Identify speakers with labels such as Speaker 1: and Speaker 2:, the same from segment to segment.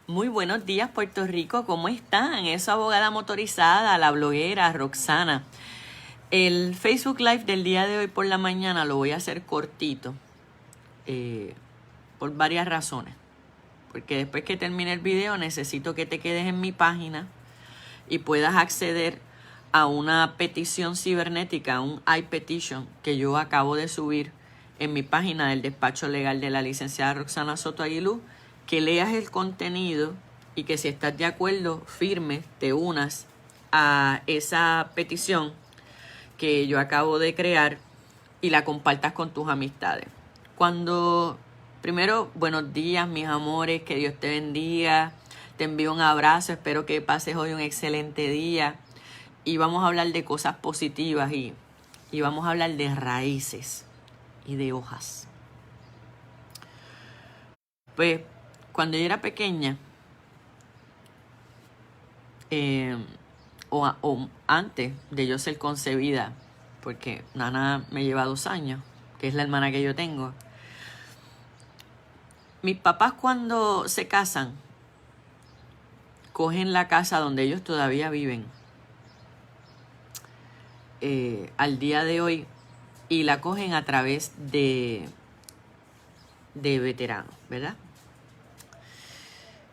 Speaker 1: Muy buenos días, Puerto Rico. ¿Cómo están? Es su abogada motorizada, la bloguera Roxana. El Facebook Live del día de hoy por la mañana lo voy a hacer cortito por varias razones. Porque después que termine el video necesito que te quedes en mi página y puedas acceder a una petición cibernética, un iPetition, que yo acabo de subir en mi página del despacho legal de la licenciada Roxana Soto Aguilú, que leas el contenido y que si estás de acuerdo, firmes, te unas a esa petición que yo acabo de crear y la compartas con tus amistades. Primero, buenos días, mis amores, que Dios te bendiga. Te envío un abrazo, espero que pases hoy un excelente día. Y vamos a hablar de cosas positivas y vamos a hablar de raíces y de hojas. Pues, cuando yo era pequeña, o antes de yo ser concebida, porque Nana me lleva 2 años, que es la hermana que yo tengo, mis papás cuando se casan, cogen la casa donde ellos todavía viven al día de hoy y la cogen a través de veteranos, ¿verdad?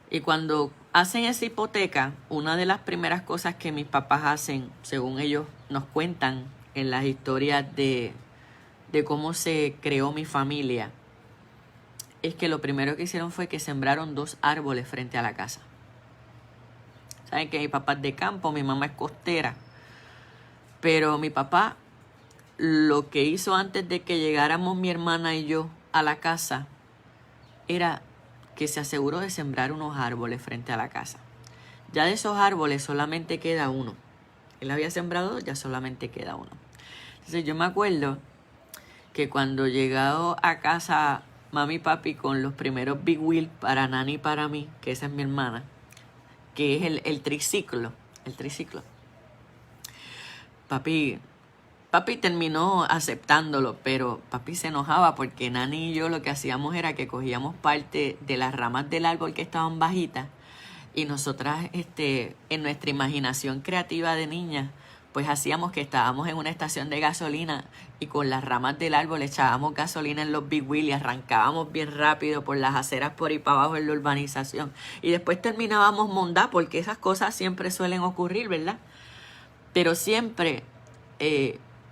Speaker 1: Y cuando hacen esa hipoteca, una de las primeras cosas que mis papás hacen, según ellos nos cuentan en las historias de cómo se creó mi familia, es que lo primero que hicieron fue que sembraron 2 árboles frente a la casa. Saben que mi papá es de campo, mi mamá es costera, pero mi papá lo que hizo antes de que llegáramos mi hermana y yo a la casa era que se aseguró de sembrar unos árboles frente a la casa. Ya de esos árboles solamente queda uno. Él había sembrado, ya solamente queda uno. Entonces yo me acuerdo que cuando llegado a casa mami y papi con los primeros Big Wheel para Nani y para mí, que esa es mi hermana, que es el triciclo. Papi terminó aceptándolo, pero papi se enojaba porque Nani y yo lo que hacíamos era que cogíamos parte de las ramas del árbol que estaban bajitas y nosotras en nuestra imaginación creativa de niñas pues hacíamos que estábamos en una estación de gasolina y con las ramas del árbol echábamos gasolina en los Big Wheel y arrancábamos bien rápido por las aceras por ahí para abajo en la urbanización y después terminábamos mondá porque esas cosas siempre suelen ocurrir, ¿verdad? Pero siempre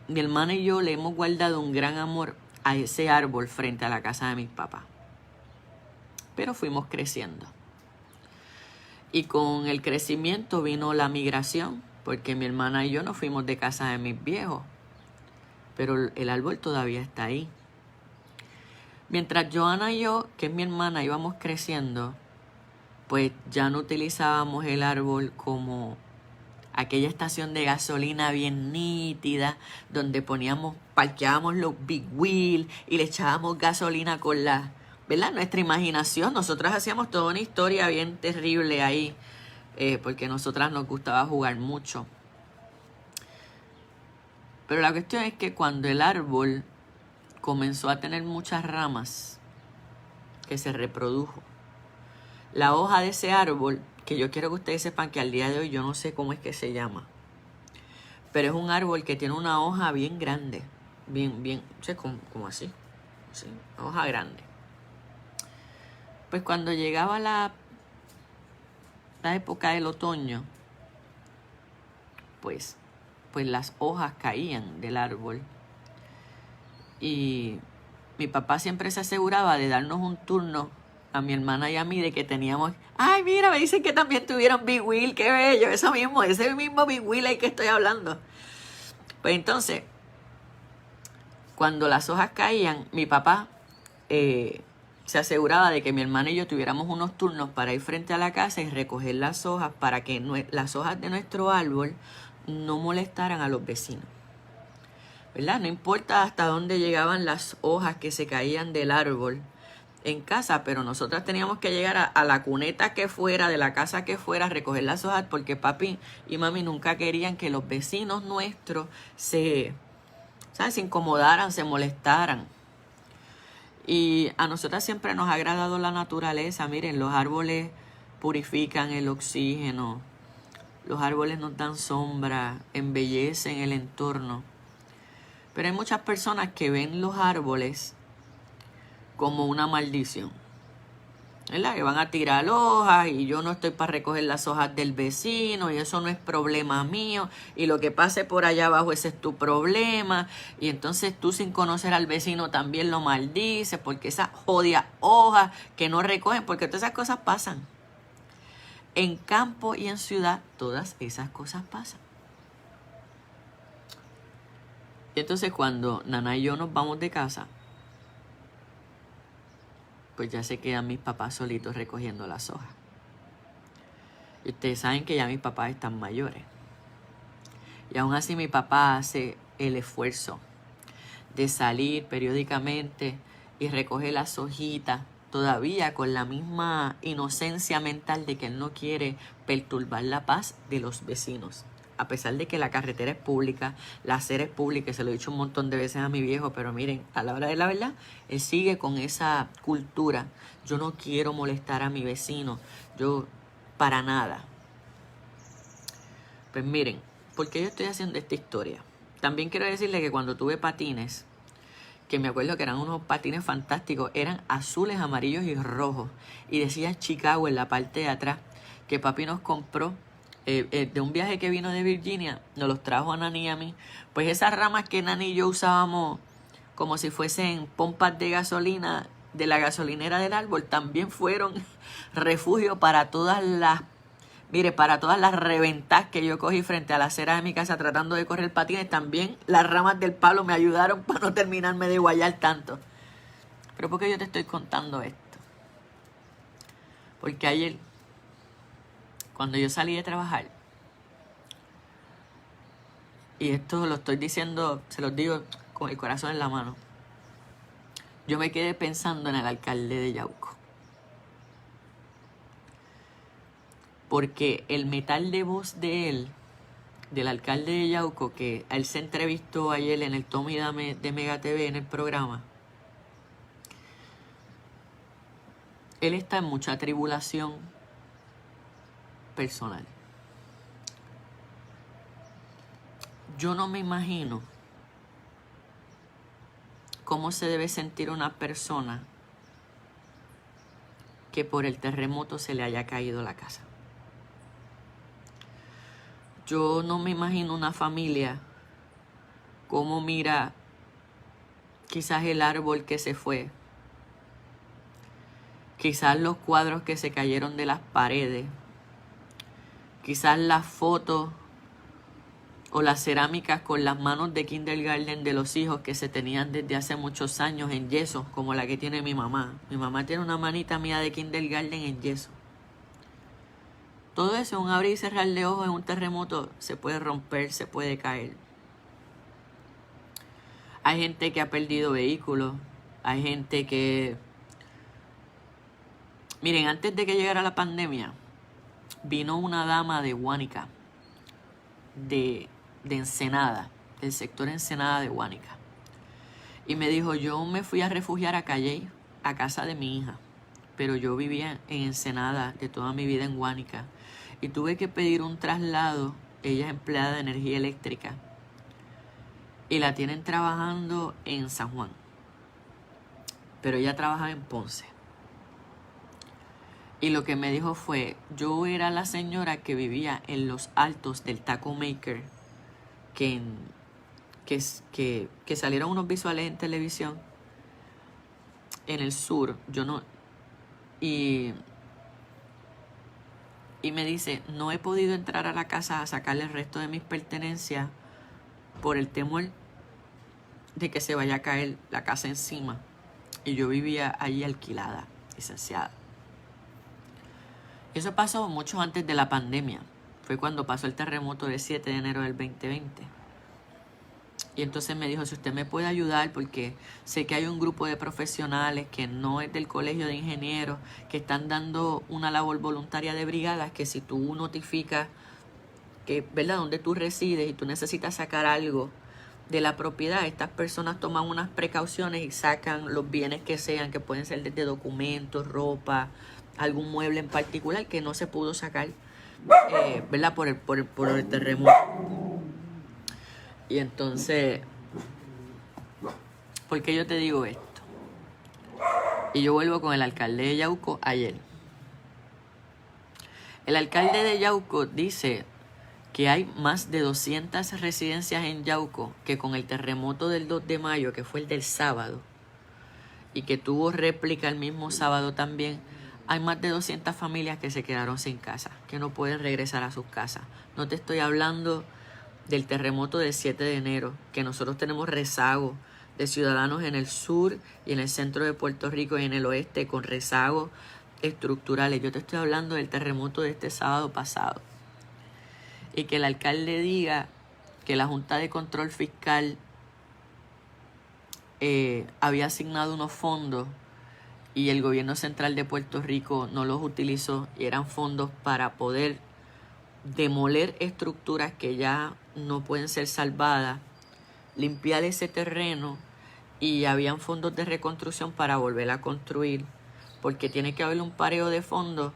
Speaker 1: mi hermana y yo le hemos guardado un gran amor a ese árbol frente a la casa de mis papás. Pero fuimos creciendo. Y con el crecimiento vino la migración, porque mi hermana y yo nos fuimos de casa de mis viejos. Pero el árbol todavía está ahí. Mientras Joana y yo, que es mi hermana, íbamos creciendo, pues ya no utilizábamos el árbol como aquella estación de gasolina bien nítida, donde parqueábamos los Big Wheel y le echábamos gasolina con ¿verdad? Nuestra imaginación. Nosotras hacíamos toda una historia bien terrible ahí, porque nosotras nos gustaba jugar mucho. Pero la cuestión es que cuando el árbol comenzó a tener muchas ramas, que se reprodujo, la hoja de ese árbol, que yo quiero que ustedes sepan que al día de hoy yo no sé cómo es que se llama, pero es un árbol que tiene una hoja bien grande, bien, como así, una hoja grande. Pues cuando llegaba la época del otoño, pues las hojas caían del árbol y mi papá siempre se aseguraba de darnos un turno a mi hermana y a mí de que teníamos, ay mira, me dicen que también tuvieron Big Wheel, qué bello, ese mismo Big Wheel al que estoy hablando. Pues entonces, cuando las hojas caían, mi papá se aseguraba de que mi hermana y yo tuviéramos unos turnos para ir frente a la casa y recoger las hojas para que las hojas de nuestro árbol no molestaran a los vecinos, ¿verdad? No importa hasta dónde llegaban las hojas que se caían del árbol en casa, pero nosotras teníamos que llegar a la cuneta que fuera, de la casa que fuera, a recoger las hojas, porque papi y mami nunca querían que los vecinos nuestros se incomodaran, se molestaran. Y a nosotras siempre nos ha agradado la naturaleza. Miren, los árboles purifican el oxígeno, los árboles nos dan sombra, embellecen el entorno. Pero hay muchas personas que ven los árboles como una maldición, ¿verdad? Que van a tirar hojas y yo no estoy para recoger las hojas del vecino y eso no es problema mío y lo que pase por allá abajo ese es tu problema, y entonces tú sin conocer al vecino también lo maldices porque esas jodidas hojas que no recogen, porque todas esas cosas pasan. En campo y en ciudad todas esas cosas pasan. Y entonces cuando Nana y yo nos vamos de casa, pues ya se quedan mis papás solitos recogiendo las hojas. Y ustedes saben que ya mis papás están mayores. Y aún así mi papá hace el esfuerzo de salir periódicamente y recoger las hojitas, todavía con la misma inocencia mental de que él no quiere perturbar la paz de los vecinos. A pesar de que la carretera es pública, la acera es pública, se lo he dicho un montón de veces a mi viejo, pero miren, a la hora de la verdad, él sigue con esa cultura. Yo no quiero molestar a mi vecino, yo para nada. Pues miren, ¿por qué yo estoy haciendo esta historia? También quiero decirle que cuando tuve patines, que me acuerdo que eran unos patines fantásticos, eran azules, amarillos y rojos, y decía Chicago en la parte de atrás, que papi nos compró de un viaje que vino de Virginia, nos los trajo a Nani y a mí. Pues esas ramas que Nani y yo usábamos como si fuesen pompas de gasolina de la gasolinera del árbol, también fueron refugio para todas las, para todas las reventas que yo cogí frente a la acera de mi casa tratando de correr patines. También las ramas del palo me ayudaron para no terminarme de guayar tanto. Pero ¿por qué yo te estoy contando esto? Porque ayer, cuando yo salí de trabajar, y esto lo estoy diciendo, se los digo con el corazón en la mano, yo me quedé pensando en el alcalde de Yauco. Porque el metal de voz de él, del alcalde de Yauco, que él se entrevistó ayer en el Tommy Dame de Mega TV en el programa, él está en mucha tribulación personal. Yo no me imagino cómo se debe sentir una persona que por el terremoto se le haya caído la casa. Yo no me imagino una familia cómo mira quizás el árbol que se fue, quizás los cuadros que se cayeron de las paredes, quizás las fotos o las cerámicas con las manos de kindergarten de los hijos que se tenían desde hace muchos años en yeso, como la que tiene mi mamá. Mi mamá tiene una manita mía de kindergarten en yeso. Todo eso, un abrir y cerrar de ojos en un terremoto, se puede romper, se puede caer. Hay gente que ha perdido vehículos, hay gente que... Miren, antes de que llegara la pandemia, vino una dama de Guánica, de Ensenada, del sector Ensenada de Guánica. Y me dijo, yo me fui a refugiar a Calley, a casa de mi hija, pero yo vivía en Ensenada de toda mi vida en Guánica. Y tuve que pedir un traslado, ella es empleada de energía eléctrica, y la tienen trabajando en San Juan. Pero ella trabaja en Ponce. Y lo que me dijo fue, yo era la señora que vivía en los altos del Taco Maker, que salieron unos visuales en televisión en el sur. Y me dice, no he podido entrar a la casa a sacarle el resto de mis pertenencias por el temor de que se vaya a caer la casa encima. Y yo vivía allí alquilada, licenciada. Eso pasó mucho antes de la pandemia. Fue cuando pasó el terremoto del 7 de enero del 2020. Y entonces me dijo, si usted me puede ayudar, porque sé que hay un grupo de profesionales que no es del colegio de ingenieros, que están dando una labor voluntaria de brigadas, que si tú notificas que, ¿verdad?, donde tú resides y tú necesitas sacar algo de la propiedad, estas personas toman unas precauciones y sacan los bienes que sean, que pueden ser desde documentos, ropa, algún mueble en particular que no se pudo sacar, ¿verdad? Por el terremoto. Y entonces, ¿por qué yo te digo esto? Y yo vuelvo con el alcalde de Yauco ayer. El alcalde de Yauco dice que hay más de 200 residencias en Yauco que con el terremoto del 2 de mayo, que fue el del sábado, y que tuvo réplica el mismo sábado también, hay más de 200 familias que se quedaron sin casa, que no pueden regresar a sus casas. No te estoy hablando del terremoto del 7 de enero, que nosotros tenemos rezago de ciudadanos en el sur y en el centro de Puerto Rico y en el oeste con rezagos estructurales. Yo te estoy hablando del terremoto de este sábado pasado. Y que el alcalde diga que la Junta de Control Fiscal había asignado unos fondos y el gobierno central de Puerto Rico no los utilizó, y eran fondos para poder demoler estructuras que ya no pueden ser salvadas, limpiar ese terreno, y habían fondos de reconstrucción para volver a construir, porque tiene que haber un pareo de fondos.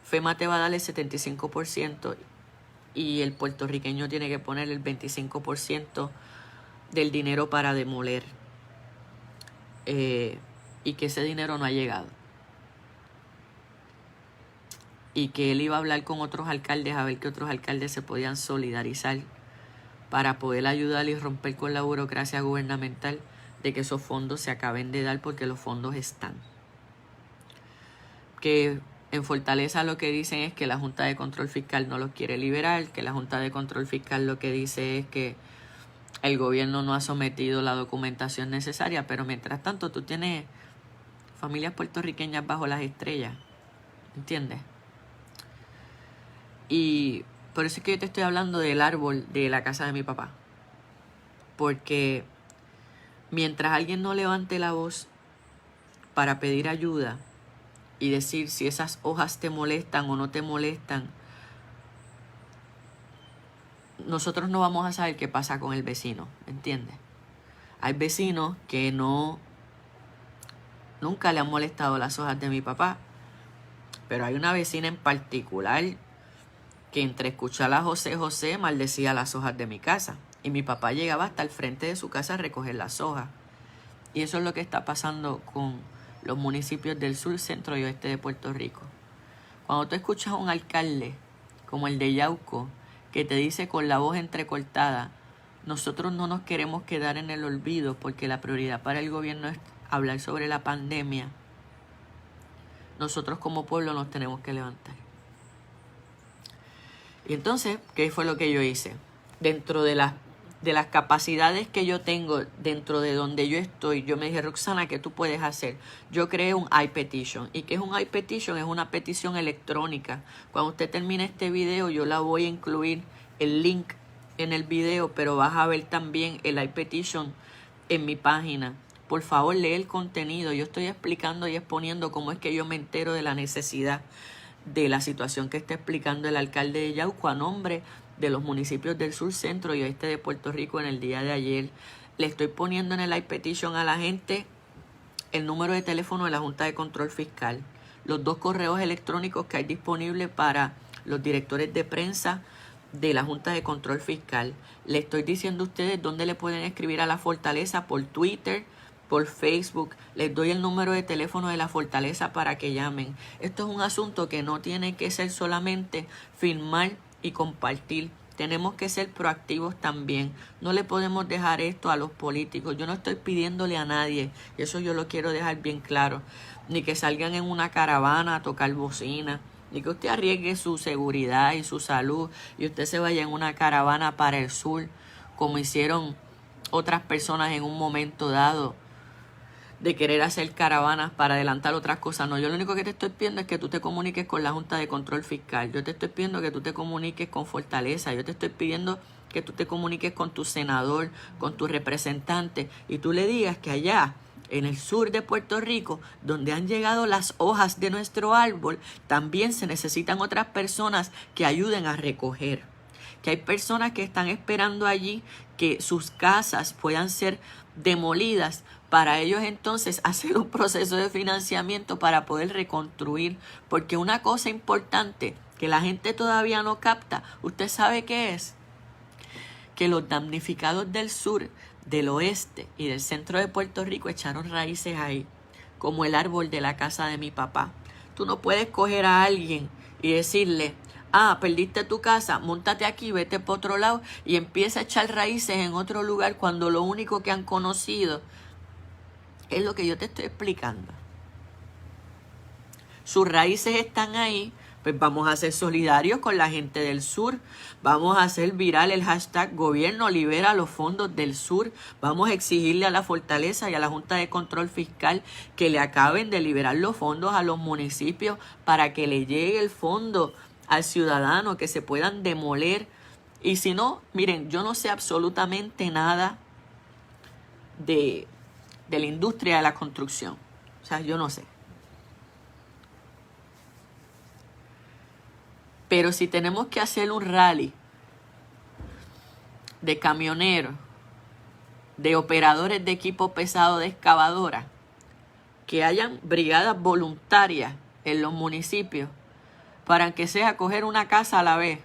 Speaker 1: FEMA te va a dar el 75% y el puertorriqueño tiene que poner el 25% del dinero para demoler, y que ese dinero no ha llegado, y que él iba a hablar con otros alcaldes a ver qué otros alcaldes se podían solidarizar para poder ayudar y romper con la burocracia gubernamental de que esos fondos se acaben de dar, porque los fondos están. Que en Fortaleza lo que dicen es que la Junta de Control Fiscal no los quiere liberar, que la Junta de Control Fiscal lo que dice es que el gobierno no ha sometido la documentación necesaria, pero mientras tanto tú tienes familias puertorriqueñas bajo las estrellas, ¿entiendes? Y por eso es que yo te estoy hablando del árbol de la casa de mi papá, porque mientras alguien no levante la voz para pedir ayuda y decir si esas hojas te molestan o no te molestan, nosotros no vamos a saber qué pasa con el vecino, ¿entiendes? Hay vecinos que nunca le han molestado las hojas de mi papá, pero hay una vecina en particular que entre escuchar a José maldecía las hojas de mi casa, y mi papá llegaba hasta el frente de su casa a recoger las hojas. Y eso es lo que está pasando con los municipios del sur, centro y oeste de Puerto Rico. Cuando tú escuchas a un alcalde como el de Yauco que te dice con la voz entrecortada, nosotros no nos queremos quedar en el olvido porque la prioridad para el gobierno es hablar sobre la pandemia, nosotros como pueblo nos tenemos que levantar. Y entonces, ¿qué fue lo que yo hice? Dentro de las capacidades que yo tengo, dentro de donde yo estoy, yo me dije, Roxana, ¿qué tú puedes hacer? Yo creé un iPetition. ¿Y qué es un iPetition? Es una petición electrónica. Cuando usted termine este video, yo la voy a incluir el link en el video, pero vas a ver también el iPetition en mi página. Por favor, lee el contenido. Yo estoy explicando y exponiendo cómo es que yo me entero de la necesidad de la situación que está explicando el alcalde de Yauco a nombre de los municipios del sur, centro y oeste de Puerto Rico en el día de ayer. Le estoy poniendo en el iPetition a la gente el número de teléfono de la Junta de Control Fiscal, los 2 correos electrónicos que hay disponibles para los directores de prensa de la Junta de Control Fiscal. Le estoy diciendo a ustedes dónde le pueden escribir a la Fortaleza, por Twitter, por Facebook. Les doy el número de teléfono de la Fortaleza para que llamen. Esto es un asunto que no tiene que ser solamente filmar y compartir. Tenemos que ser proactivos también. No le podemos dejar esto a los políticos. Yo no estoy pidiéndole a nadie, y eso yo lo quiero dejar bien claro, ni que salgan en una caravana a tocar bocina, ni que usted arriesgue su seguridad y su salud y usted se vaya en una caravana para el sur, como hicieron otras personas en un momento dado, de querer hacer caravanas para adelantar otras cosas. No, yo lo único que te estoy pidiendo es que tú te comuniques con la Junta de Control Fiscal. Yo te estoy pidiendo que tú te comuniques con Fortaleza. Yo te estoy pidiendo que tú te comuniques con tu senador, con tu representante, y tú le digas que allá en el sur de Puerto Rico, donde han llegado las hojas de nuestro árbol, también se necesitan otras personas que ayuden a recoger. Que hay personas que están esperando allí que sus casas puedan ser demolidas para ellos entonces hacer un proceso de financiamiento para poder reconstruir. Porque una cosa importante que la gente todavía no capta, ¿usted sabe qué es? Que los damnificados del sur, del oeste y del centro de Puerto Rico echaron raíces ahí, como el árbol de la casa de mi papá. Tú no puedes coger a alguien y decirle, perdiste tu casa, móntate aquí, vete por otro lado y empieza a echar raíces en otro lugar cuando lo único que han conocido es lo que yo te estoy explicando. Sus raíces están ahí. Pues vamos a ser solidarios con la gente del sur. Vamos a hacer viral el hashtag Gobierno libera los fondos del sur. Vamos a exigirle a la Fortaleza y a la Junta de Control Fiscal que le acaben de liberar los fondos a los municipios para que le llegue el fondo al ciudadano, que se puedan demoler. Y si no, miren, yo no sé absolutamente nada de la industria de la construcción. O sea, yo no sé. Pero si tenemos que hacer un rally de camioneros, de operadores de equipo pesado de excavadora, que hayan brigadas voluntarias en los municipios para que sea coger una casa a la vez,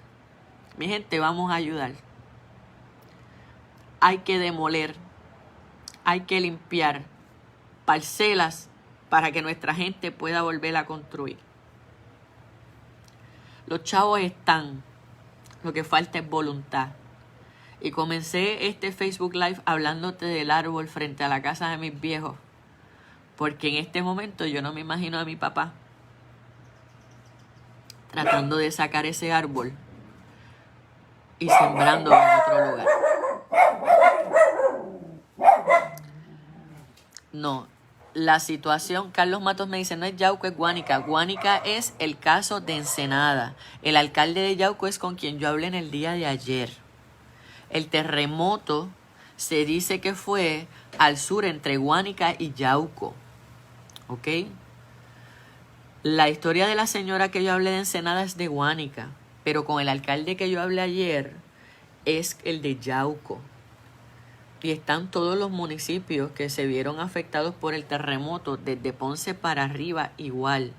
Speaker 1: mi gente, vamos a ayudar. Hay que demoler, hay que limpiar parcelas para que nuestra gente pueda volver a construir. Los chavos están, lo que falta es voluntad. Y comencé este Facebook Live hablándote del árbol frente a la casa de mis viejos, porque en este momento yo no me imagino a mi papá tratando de sacar ese árbol y sembrándolo en otro lugar. No, la situación, Carlos Matos me dice, no es Yauco, es Guánica. Guánica es el caso de Ensenada. El alcalde de Yauco es con quien yo hablé en el día de ayer. El terremoto se dice que fue al sur entre Guánica y Yauco. ¿Ok? La historia de la señora que yo hablé de Ensenada es de Guánica, pero con el alcalde que yo hablé ayer es el de Yauco. Y están todos los municipios que se vieron afectados por el terremoto, desde Ponce para arriba igual.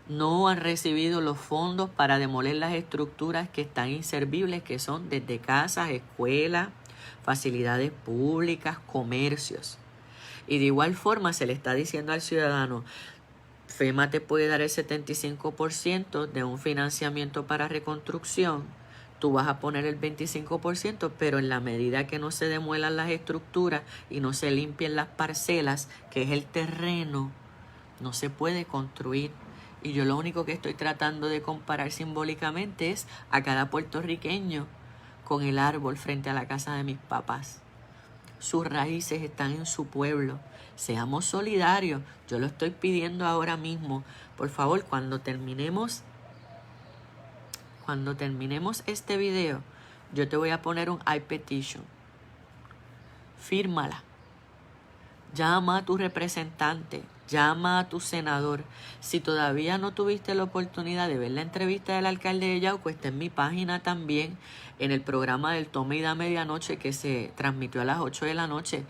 Speaker 1: No han recibido los fondos para demoler las estructuras que están inservibles, que son desde casas, escuelas, facilidades públicas, comercios. Y de igual forma se le está diciendo al ciudadano, FEMA te puede dar el 75% de un financiamiento para reconstrucción. Tú vas a poner el 25%, pero en la medida que no se demuelan las estructuras y no se limpien las parcelas, que es el terreno, no se puede construir. Y yo lo único que estoy tratando de comparar simbólicamente es a cada puertorriqueño con el árbol frente a la casa de mis papás. Sus raíces están en su pueblo. Seamos solidarios. Yo lo estoy pidiendo ahora mismo. Por favor, cuando terminemos este video, yo te voy a poner un iPetition. Fírmala. Llama a tu representante. Llama a tu senador. Si todavía no tuviste la oportunidad de ver la entrevista del alcalde de Yauco, está en mi página también, en el programa del Tome y Da Medianoche que se transmitió a las 8 de la noche.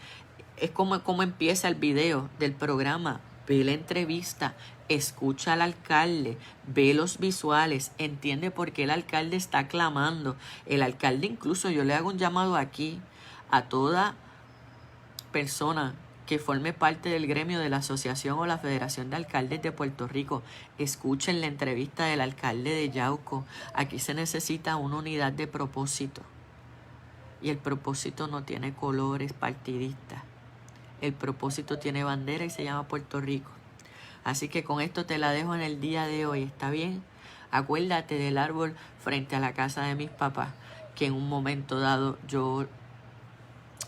Speaker 1: Es como empieza el video del programa. Ve la entrevista, escucha al alcalde, ve los visuales, entiende por qué el alcalde está clamando. El alcalde, incluso yo le hago un llamado aquí a toda persona que forme parte del gremio de la Asociación o la Federación de Alcaldes de Puerto Rico. Escuchen la entrevista del alcalde de Yauco. Aquí se necesita una unidad de propósito. Y el propósito no tiene colores partidistas. El propósito tiene bandera y se llama Puerto Rico. Así que con esto te la dejo en el día de hoy, ¿está bien? Acuérdate del árbol frente a la casa de mis papás, que en un momento dado yo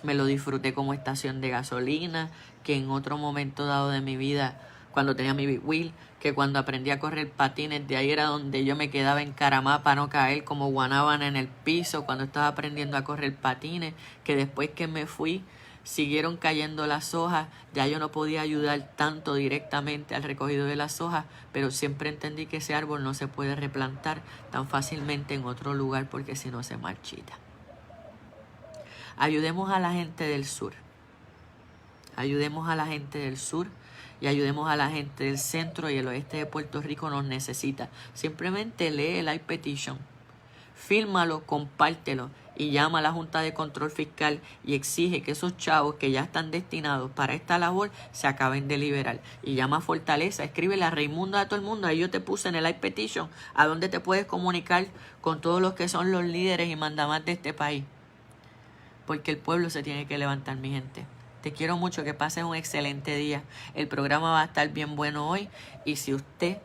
Speaker 1: me lo disfruté como estación de gasolina, que en otro momento dado de mi vida, cuando tenía mi Big Wheel, que cuando aprendí a correr patines, de ahí era donde yo me quedaba encaramada para no caer como guanábana en el piso cuando estaba aprendiendo a correr patines, que después que me fui, siguieron cayendo las hojas, ya yo no podía ayudar tanto directamente al recogido de las hojas, pero siempre entendí que ese árbol no se puede replantar tan fácilmente en otro lugar porque si no se marchita. Ayudemos a la gente del sur. Ayudemos a la gente del sur y ayudemos a la gente del centro y el oeste de Puerto Rico nos necesita. Simplemente lee el I-Petition, fírmalo, compártelo y llama a la Junta de Control Fiscal y exige que esos chavos que ya están destinados para esta labor se acaben de liberar. Y llama a Fortaleza, escríbele a Raimundo, a todo el mundo. Ahí yo te puse en el I-Petition a donde te puedes comunicar con todos los que son los líderes y mandamás de este país. Porque el pueblo se tiene que levantar, mi gente. Te quiero mucho, que pases un excelente día. El programa va a estar bien bueno hoy. Y si usted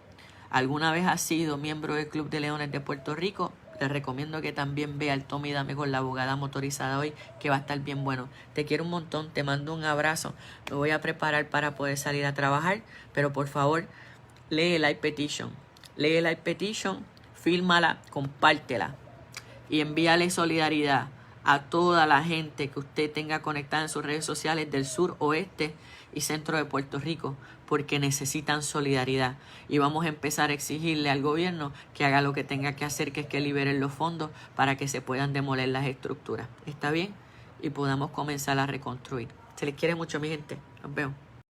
Speaker 1: alguna vez ha sido miembro del Club de Leones de Puerto Rico, les recomiendo que también vea el Tome y Dame con la abogada motorizada hoy, que va a estar bien bueno. Te quiero un montón, te mando un abrazo. Me voy a preparar para poder salir a trabajar, pero por favor, lee el I-Petition. Lee el I-Petition, fírmala, compártela y envíale solidaridad a toda la gente que usted tenga conectada en sus redes sociales del sur, oeste y centro de Puerto Rico, porque necesitan solidaridad. Y vamos a empezar a exigirle al gobierno que haga lo que tenga que hacer, que es que liberen los fondos para que se puedan demoler las estructuras. ¿Está bien? Y podamos comenzar a reconstruir. Se les quiere mucho, mi gente. Nos vemos.